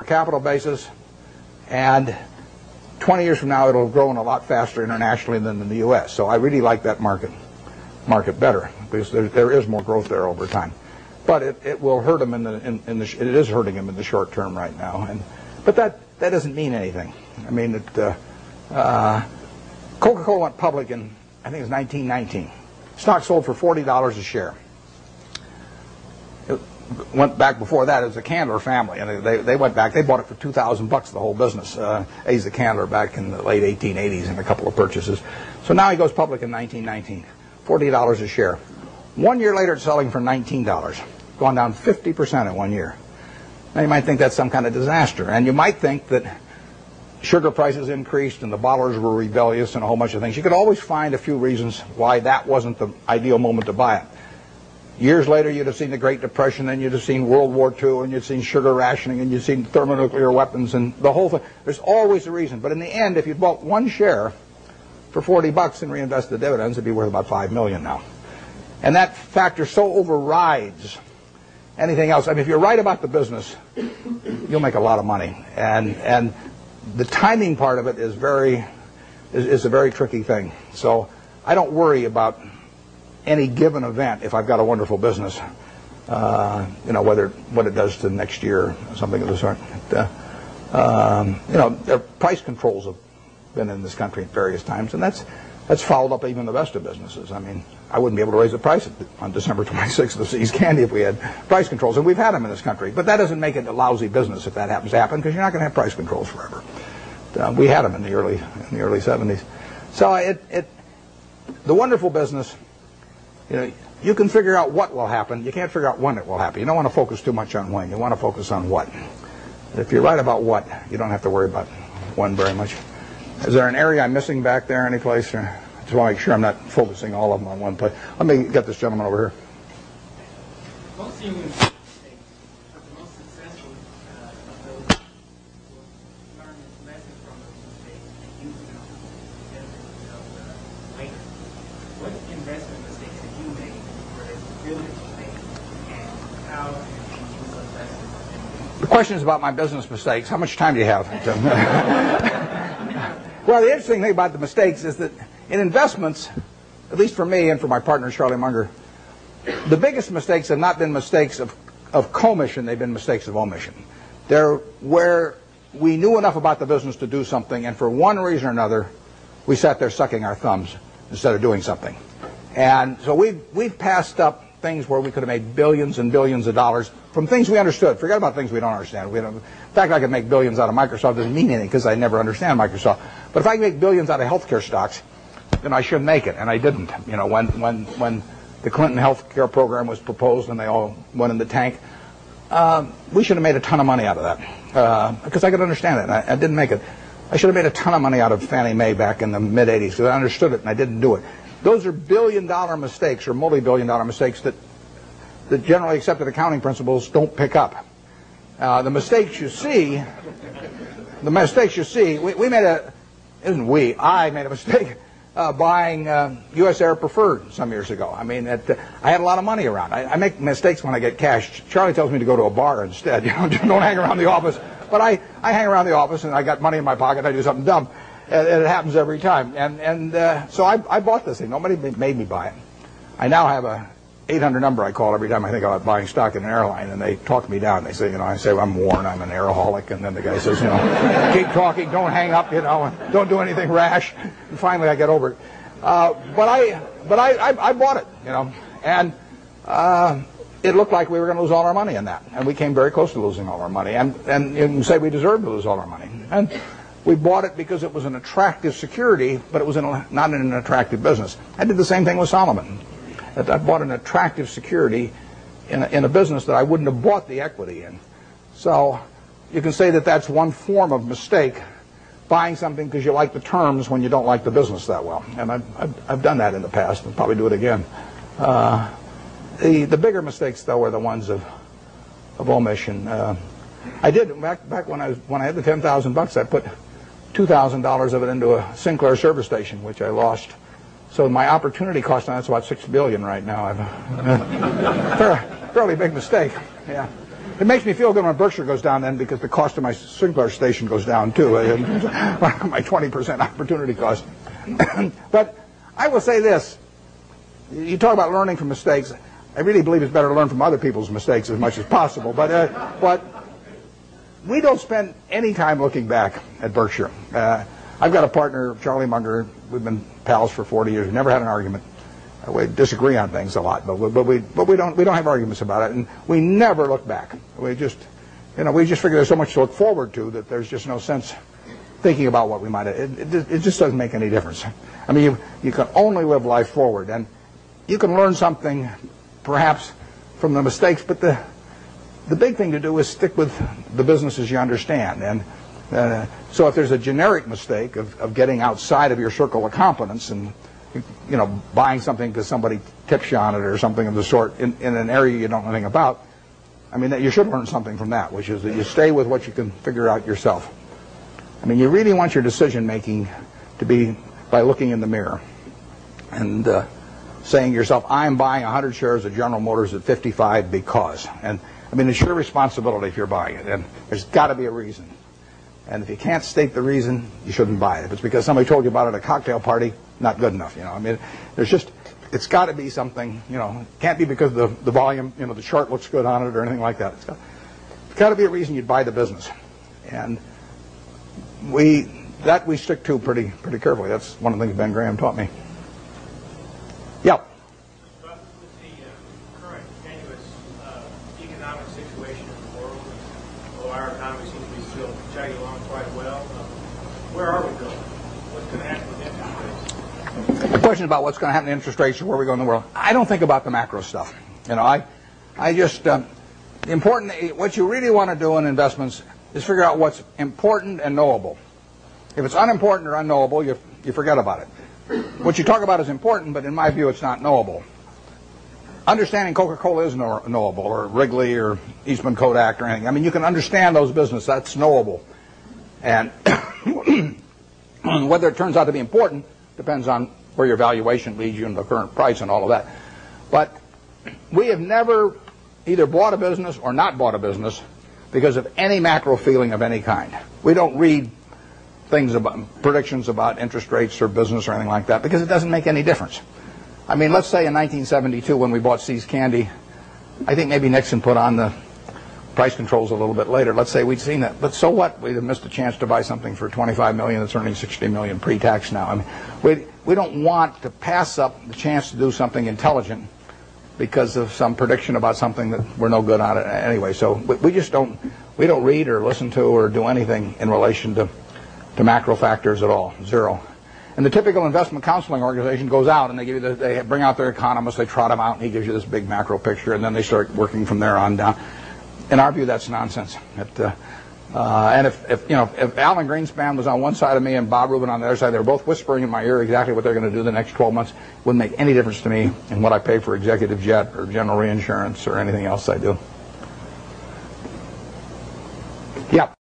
capital basis, and 20 years from now it'll have grown a lot faster internationally than in the U.S. So I really like that market better because there is more growth there over time. But it will hurt them it is hurting them in the short term right now. But that doesn't mean anything. I mean, Coca-Cola went public in, I think it was 1919. Stock sold for $40 a share. It went back before that as the Candler family, and they went back. They bought it for $2,000, the whole business. Asa Candler back in the late 1880s in a couple of purchases. So now he goes public in 1919, $40 a share. 1 year later, it's selling for $19, gone down 50% in 1 year. Now you might think that's some kind of disaster, and you might think that sugar prices increased and the bottlers were rebellious and a whole bunch of things. You could always find a few reasons why that wasn't the ideal moment to buy it. Years later, you'd have seen the Great Depression, and you'd have seen World War II, and you'd seen sugar rationing, and you'd seen thermonuclear weapons, and the whole thing. There's always a reason. But in the end, if you bought one share for $40 and reinvested the dividends, it'd be worth about $5 million now. And that factor so overrides anything else. I mean, if you're right about the business, you'll make a lot of money. And the timing part of it is a very tricky thing. So I don't worry about any given event if I've got a wonderful business, what it does to next year or something of the sort. Their price controls have been in this country at various times, and that's fouled up even the best of businesses. I mean, I wouldn't be able to raise the price on December 26th of See's Candy if we had price controls, and we've had them in this country. But that doesn't make it a lousy business if that happens to happen, because you're not going to have price controls forever. We had them in the early 70s. So the wonderful business. You can figure out what will happen. You can't figure out when it will happen. You don't want to focus too much on when. You want to focus on what. If you're right about what, you don't have to worry about when very much. Is there an area I'm missing back there any place? Or I just want to make sure I'm not focusing all of them on one place. Let me get this gentleman over here. Most human mistakes, but the most successful of those will learn lessons from those mistakes and use them to benefit themselves later. What investment mistakes have you made where there's really mistakes, and how can you use those lessons? The question is about my business mistakes. How much time do you have? Well, the interesting thing about the mistakes is that in investments, at least for me and for my partner Charlie Munger, the biggest mistakes have not been mistakes of commission, they've been mistakes of omission. They're where we knew enough about the business to do something, and for one reason or another, we sat there sucking our thumbs instead of doing something. And so we've passed up things where we could have made billions and billions of dollars from things we understood. Forget about things we don't understand. In fact, I could make billions out of Microsoft. Doesn't mean anything because I never understand Microsoft. But if I can make billions out of healthcare stocks, then I should make it, and I didn't. When the Clinton healthcare program was proposed and they all went in the tank, we should have made a ton of money out of that because I could understand it. And I didn't make it. I should have made a ton of money out of Fannie Mae back in the mid-'80s because I understood it and I didn't do it. Those are billion-dollar mistakes or multi-billion-dollar mistakes that generally accepted accounting principles don't pick up. The mistakes you see, we made I made a mistake buying U.S. Air Preferred some years ago. I mean, I had a lot of money around. I make mistakes when I get cash. Charlie tells me to go to a bar instead. Don't hang around the office. But I hang around the office and I got money in my pocket. I do something dumb. And it happens every time. So I bought this thing. Nobody made me buy it. I now have a 800 number I call every time I think about buying stock in an airline, and they talk me down. They say, I say, well, I'm Warren, I'm an airaholic. And then the guy says, keep talking, don't hang up, and don't do anything rash. And finally I get over it. But I bought it, and it looked like we were going to lose all our money in that. And we came very close to losing all our money. And you can say we deserved to lose all our money. And we bought it because it was an attractive security, but it was not in an attractive business. I did the same thing with Solomon. I bought an attractive security in a business that I wouldn't have bought the equity in. So you can say that that's one form of mistake, buying something because you like the terms when you don't like the business that well. And I've done that in the past and probably do it again. The bigger mistakes, though, are the ones of omission. I did back when I had the $10,000. I put $2,000 of it into a Sinclair service station, which I lost. So my opportunity cost on that's about $6 billion right now. Fairly big mistake. Yeah. It makes me feel good when Berkshire goes down then, because the cost of my Sinclair station goes down too. My 20% opportunity cost. But I will say this. You talk about learning from mistakes. I really believe it's better to learn from other people's mistakes as much as possible. But we don't spend any time looking back at Berkshire. I've got a partner, Charlie Munger. We've been pals for 40 years. We've never had an argument. We disagree on things a lot, but we don't have arguments about it, and we never look back. We just figure there's so much to look forward to that there's just no sense thinking about what we might have. It just doesn't make any difference. I mean, you can only live life forward, and you can learn something perhaps from the mistakes, but the big thing to do is stick with the businesses you understand. And so if there's a generic mistake of getting outside of your circle of competence and buying something because somebody tips you on it or something of the sort in an area you don't know anything about, I mean, that you should learn something from that, which is that you stay with what you can figure out yourself. I mean, you really want your decision making to be by looking in the mirror and saying to yourself, I'm buying 100 shares of General Motors at 55 because. And I mean, it's your responsibility if you're buying it, and there's got to be a reason. And if you can't state the reason, you shouldn't buy it. If it's because somebody told you about it at a cocktail party, not good enough. I mean, it's got to be something. It can't be because the volume, the chart looks good on it or anything like that. It's got to be a reason you'd buy the business, and we stick to pretty carefully. That's one of the things Ben Graham taught me. Yeah. With the current tenuous economic situation in the world, although our economy seems to be still chugging along quite well, where are we going? What's going to happen with interest rates? The question about what's going to happen to interest rates or where we go in the world, I don't think about the macro stuff. I just important. What you really want to do in investments is figure out what's important and knowable. If it's unimportant or unknowable, you forget about it. What you talk about is important, but in my view, it's not knowable. Understanding Coca-Cola is knowable, or Wrigley, or Eastman Kodak, or anything. I mean, you can understand those businesses. That's knowable. And whether it turns out to be important depends on where your valuation leads you and the current price and all of that. But we have never either bought a business or not bought a business because of any macro feeling of any kind. We don't read things about predictions about interest rates or business or anything like that because it doesn't make any difference. I mean, let's say in 1972 when we bought See's Candy, I think maybe Nixon put on the price controls a little bit later. Let's say we'd seen that, but so what? We'd have missed a chance to buy something for $25 million that's earning $60 million pre-tax now. I mean, we don't want to pass up the chance to do something intelligent because of some prediction about something that we're no good on it anyway. So we just don't read or listen to or do anything in relation to macro factors at all, zero. And the typical investment counseling organization goes out and they bring out their economists, they trot him out, and he gives you this big macro picture, and then they start working from there on down. In our view, that's nonsense. And if Alan Greenspan was on one side of me and Bob Rubin on the other side, they were both whispering in my ear exactly what they're going to do the next 12 months. It wouldn't make any difference to me in what I pay for executive jet or general reinsurance or anything else I do. Yeah.